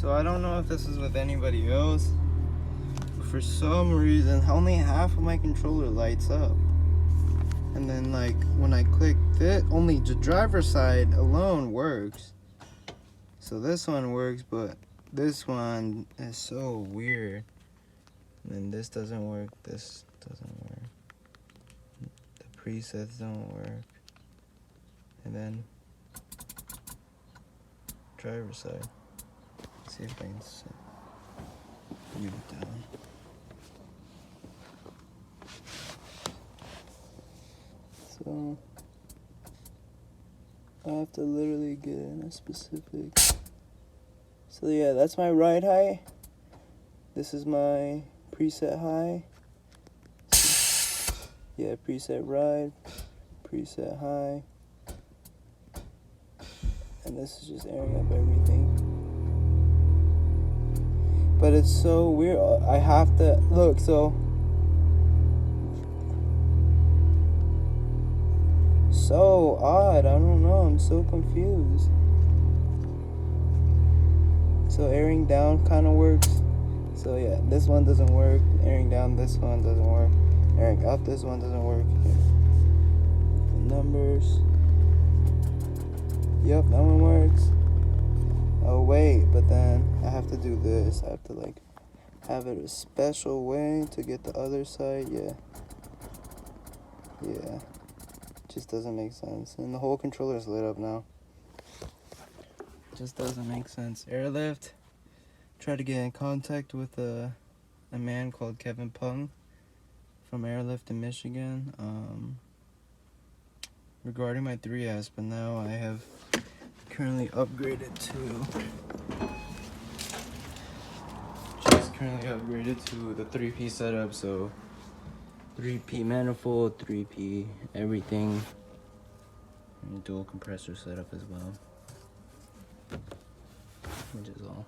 So I don't know if this is with anybody else, but for some reason only half of my controller lights up. And then like when I click this, only the driver's side alone works. So this one works, but this one is so weird. And then this doesn't work, this doesn't work. The presets don't work. And then driver's side. Let's see if I can move it down. So I have to literally get in a specific. So yeah, that's my ride height. This is my preset high. Yeah, preset ride, preset high. And this is just airing up everything. But it's so weird. I have to look, so odd. I don't know. I'm so confused. So airing down kind of works. So yeah, this one doesn't work. Airing down, this one doesn't work. Airing up, this one doesn't work. The numbers. Yep, that one works. Oh wait, but then I have to do this. I have to like have it a special way to get the other side. Yeah. Just doesn't make sense. And the whole controller is lit up now. Just doesn't make sense. Airlift. Tried to get in contact with a man called Kevin Pung from Airlift in Michigan regarding my 3S, but now I have currently upgraded to the 3P setup, so 3P manifold, 3P everything, and dual compressor setup as well, which is all.